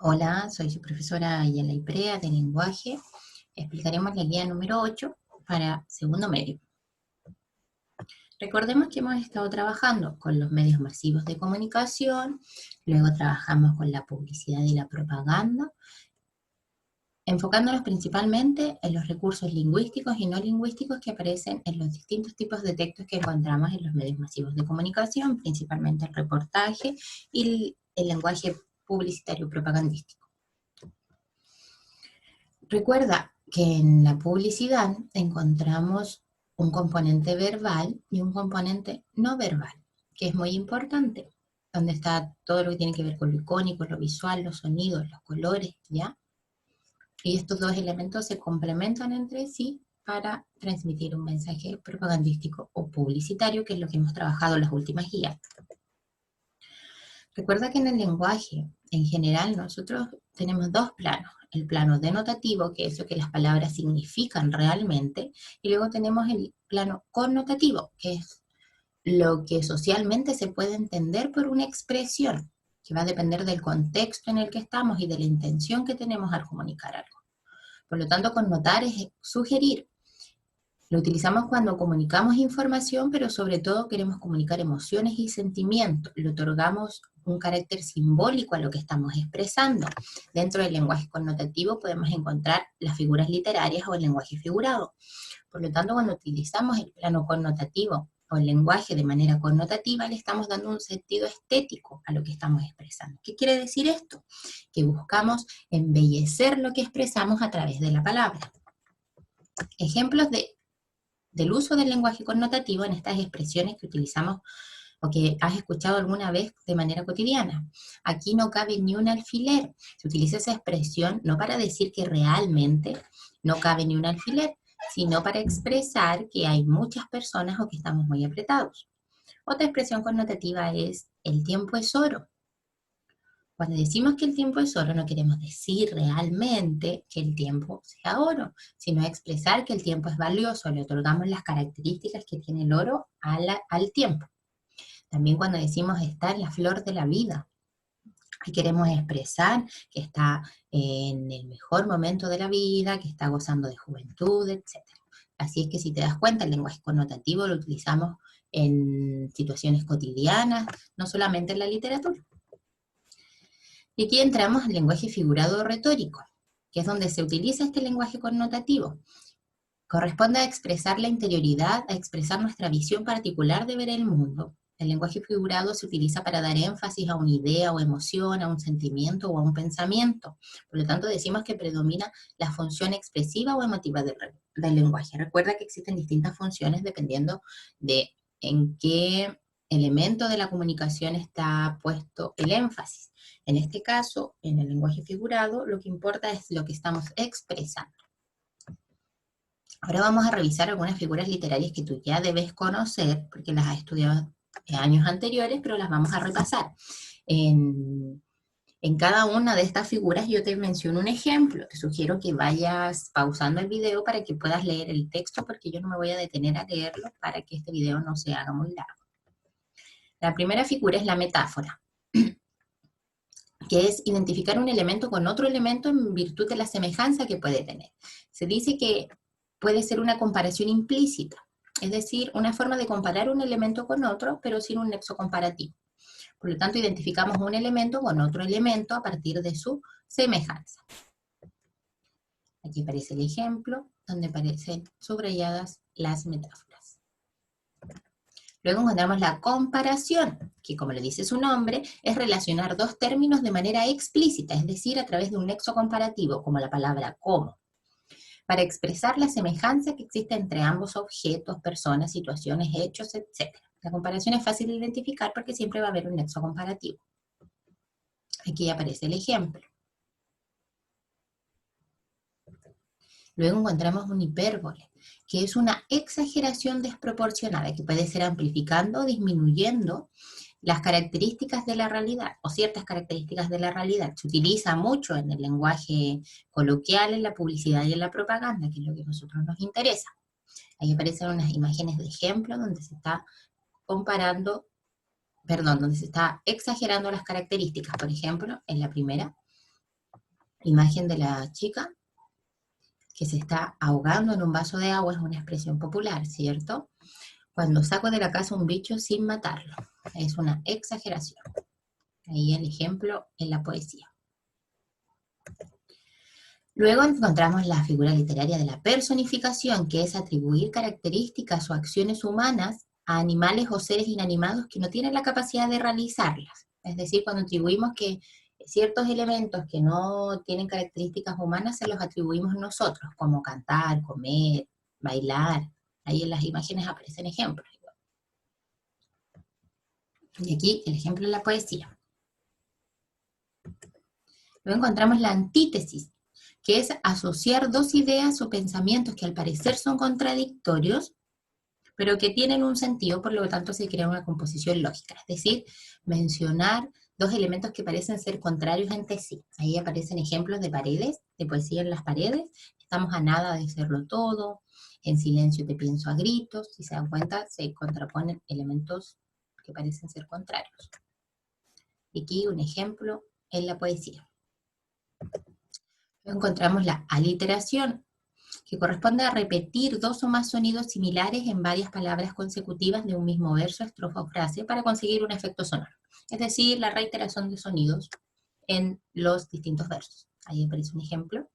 Hola, soy su profesora Yela Iprea de lenguaje. Explicaremos la guía número 8 para segundo medio. Recordemos que hemos estado trabajando con los medios masivos de comunicación, luego trabajamos con la publicidad y la propaganda, enfocándonos principalmente en los recursos lingüísticos y no lingüísticos que aparecen en los distintos tipos de textos que encontramos en los medios masivos de comunicación, principalmente el reportaje y el lenguaje publicitario propagandístico. Recuerda que en la publicidad encontramos un componente verbal y un componente no verbal, que es muy importante, donde está todo lo que tiene que ver con lo icónico, lo visual, los sonidos, los colores, ¿ya? Y estos dos elementos se complementan entre sí para transmitir un mensaje propagandístico o publicitario, que es lo que hemos trabajado en las últimas guías. Recuerda que en el lenguaje, en general, nosotros tenemos dos planos. El plano denotativo, que es lo que las palabras significan realmente, y luego tenemos el plano connotativo, que es lo que socialmente se puede entender por una expresión, que va a depender del contexto en el que estamos y de la intención que tenemos al comunicar algo. Por lo tanto, connotar es sugerir. Lo utilizamos cuando comunicamos información, pero sobre todo queremos comunicar emociones y sentimientos. Le otorgamos un carácter simbólico a lo que estamos expresando. Dentro del lenguaje connotativo podemos encontrar las figuras literarias o el lenguaje figurado. Por lo tanto, cuando utilizamos el plano connotativo o el lenguaje de manera connotativa, le estamos dando un sentido estético a lo que estamos expresando. ¿Qué quiere decir esto? Que buscamos embellecer lo que expresamos a través de la palabra. Ejemplos del uso del lenguaje connotativo en estas expresiones que utilizamos o que has escuchado alguna vez de manera cotidiana. Aquí no cabe ni un alfiler. Se utiliza esa expresión no para decir que realmente no cabe ni un alfiler, sino para expresar que hay muchas personas o que estamos muy apretados. Otra expresión connotativa es el tiempo es oro. Cuando decimos que el tiempo es oro, no queremos decir realmente que el tiempo sea oro, sino expresar que el tiempo es valioso. Le otorgamos las características que tiene el oro al tiempo. También cuando decimos está en la flor de la vida, y queremos expresar que está en el mejor momento de la vida, que está gozando de juventud, etc. Así es que si te das cuenta, el lenguaje connotativo lo utilizamos en situaciones cotidianas, no solamente en la literatura. Y aquí entramos al lenguaje figurado o retórico, que es donde se utiliza este lenguaje connotativo. Corresponde a expresar la interioridad, a expresar nuestra visión particular de ver el mundo. El lenguaje figurado se utiliza para dar énfasis a una idea o emoción, a un sentimiento o a un pensamiento. Por lo tanto, decimos que predomina la función expresiva o emotiva del lenguaje. Recuerda que existen distintas funciones dependiendo de en qué elemento de la comunicación está puesto el énfasis. En este caso, en el lenguaje figurado, lo que importa es lo que estamos expresando. Ahora vamos a revisar algunas figuras literarias que tú ya debes conocer, porque las has estudiado en años anteriores, pero las vamos a repasar. En cada una de estas figuras yo te menciono un ejemplo. Te sugiero que vayas pausando el video para que puedas leer el texto, porque yo no me voy a detener a leerlo para que este video no se haga muy largo. La primera figura es la metáfora, que es identificar un elemento con otro elemento en virtud de la semejanza que puede tener. Se dice que puede ser una comparación implícita, es decir, una forma de comparar un elemento con otro, pero sin un nexo comparativo. Por lo tanto, identificamos un elemento con otro elemento a partir de su semejanza. Aquí aparece el ejemplo, donde aparecen subrayadas las metáforas. Luego encontramos la comparación, que como le dice su nombre, es relacionar dos términos de manera explícita, es decir, a través de un nexo comparativo, como la palabra como, para expresar la semejanza que existe entre ambos objetos, personas, situaciones, hechos, etc. La comparación es fácil de identificar porque siempre va a haber un nexo comparativo. Aquí aparece el ejemplo. Luego encontramos un hipérbole, que es una exageración desproporcionada, que puede ser amplificando o disminuyendo las características de la realidad, o ciertas características de la realidad. Se utiliza mucho en el lenguaje coloquial, en la publicidad y en la propaganda, que es lo que a nosotros nos interesa. Ahí aparecen unas imágenes de ejemplo donde se está donde se está exagerando las características. Por ejemplo, en la primera Imagen de la chica que se está ahogando en un vaso de agua, es una expresión popular, ¿cierto? Cuando saco de la casa un bicho sin matarlo, es una exageración. Ahí el ejemplo en la poesía. Luego encontramos la figura literaria de la personificación, que es atribuir características o acciones humanas a animales o seres inanimados que no tienen la capacidad de realizarlas. Es decir, cuando atribuimos que ciertos elementos que no tienen características humanas se los atribuimos nosotros, como cantar, comer, bailar. Ahí en las imágenes aparecen ejemplos. Y aquí el ejemplo en la poesía. Luego encontramos la antítesis, que es asociar dos ideas o pensamientos que al parecer son contradictorios, pero que tienen un sentido, por lo tanto se crea una composición lógica. Es decir, mencionar dos elementos que parecen ser contrarios entre sí. Ahí aparecen ejemplos de paredes, de poesía en las paredes. Estamos a nada de serlo todo. En silencio te pienso a gritos. Si se dan cuenta, se contraponen elementos que parecen ser contrarios. Y aquí un ejemplo en la poesía. Encontramos la aliteración, que corresponde a repetir dos o más sonidos similares en varias palabras consecutivas de un mismo verso, estrofa o frase para conseguir un efecto sonoro. Es decir, la reiteración de sonidos en los distintos versos. Ahí aparece un ejemplo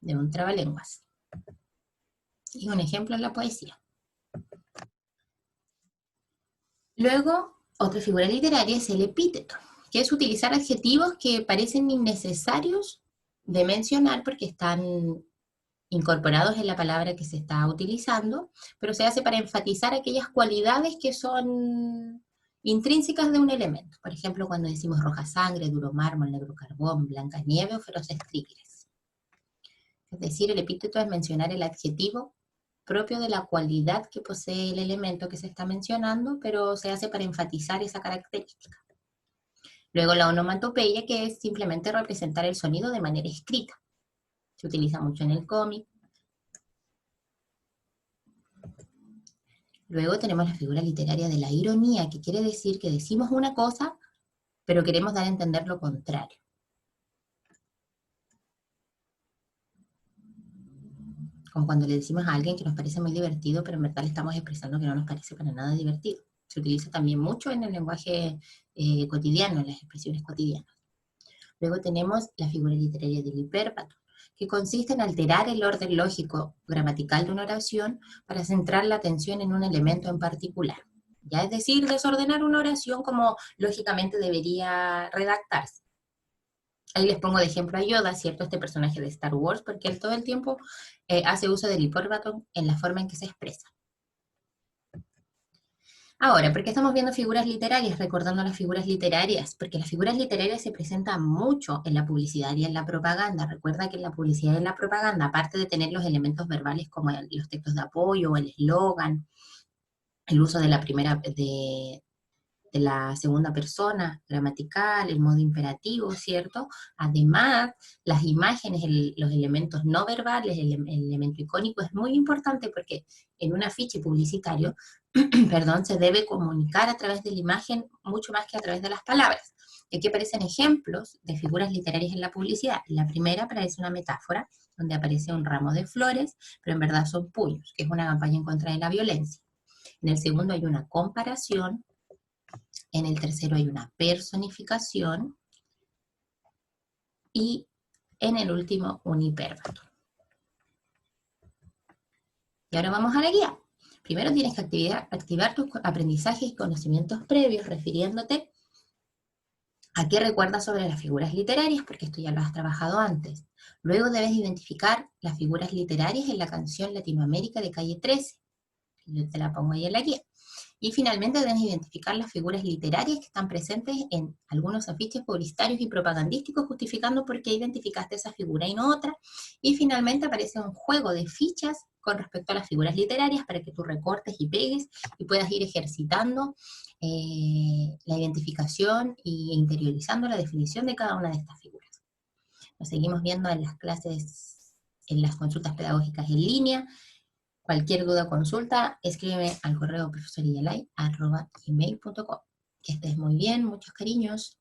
de un trabalenguas. Y un ejemplo en la poesía. Luego, otra figura literaria es el epíteto, que es utilizar adjetivos que parecen innecesarios de mencionar porque están incorporados en la palabra que se está utilizando, pero se hace para enfatizar aquellas cualidades que son intrínsecas de un elemento. Por ejemplo, cuando decimos roja sangre, duro mármol, negro carbón, blanca nieve o feroces tigres. Es decir, el epíteto es mencionar el adjetivo propio de la cualidad que posee el elemento que se está mencionando, pero se hace para enfatizar esa característica. Luego la onomatopeya, que es simplemente representar el sonido de manera escrita. Se utiliza mucho en el cómic. Luego tenemos la figura literaria de la ironía, que quiere decir que decimos una cosa, pero queremos dar a entender lo contrario. Como cuando le decimos a alguien que nos parece muy divertido, pero en verdad le estamos expresando que no nos parece para nada divertido. Se utiliza también mucho en el lenguaje cotidiano, en las expresiones cotidianas. Luego tenemos la figura literaria del hipérbato, que consiste en alterar el orden lógico gramatical de una oración para centrar la atención en un elemento en particular. Ya es decir, desordenar una oración como lógicamente debería redactarse. Ahí les pongo de ejemplo a Yoda, ¿cierto? Este personaje de Star Wars, porque él todo el tiempo hace uso del hipérbato en la forma en que se expresa. Ahora, ¿por qué estamos viendo figuras literarias, recordando las figuras literarias? Porque las figuras literarias se presentan mucho en la publicidad y en la propaganda. Recuerda que en la publicidad y en la propaganda, aparte de tener los elementos verbales como los textos de apoyo o el eslogan, el uso de la segunda persona gramatical, el modo imperativo, ¿cierto? Además, las imágenes, los elementos no verbales, el elemento icónico es muy importante porque en un afiche publicitario, perdón, se debe comunicar a través de la imagen mucho más que a través de las palabras. Y aquí aparecen ejemplos de figuras literarias en la publicidad. La primera aparece una metáfora donde aparece un ramo de flores, pero en verdad son puños, que es una campaña en contra de la violencia. En el segundo hay una comparación. En el tercero hay una personificación. Y en el último, un hipérbato. Y ahora vamos a la guía. Primero tienes que activar tus aprendizajes y conocimientos previos, refiriéndote a qué recuerdas sobre las figuras literarias, porque esto ya lo has trabajado antes. Luego debes identificar las figuras literarias en la canción Latinoamérica de Calle 13. Yo te la pongo ahí en la guía. Y finalmente debes identificar las figuras literarias que están presentes en algunos afiches publicitarios y propagandísticos, justificando por qué identificaste esa figura y no otra. Y finalmente aparece un juego de fichas con respecto a las figuras literarias para que tú recortes y pegues y puedas ir ejercitando la identificación e interiorizando la definición de cada una de estas figuras. Nos seguimos viendo en las clases, en las consultas pedagógicas en línea. Cualquier duda o consulta, escríbeme al correo profesoryalay@gmail.com. Que estés muy bien, muchos cariños.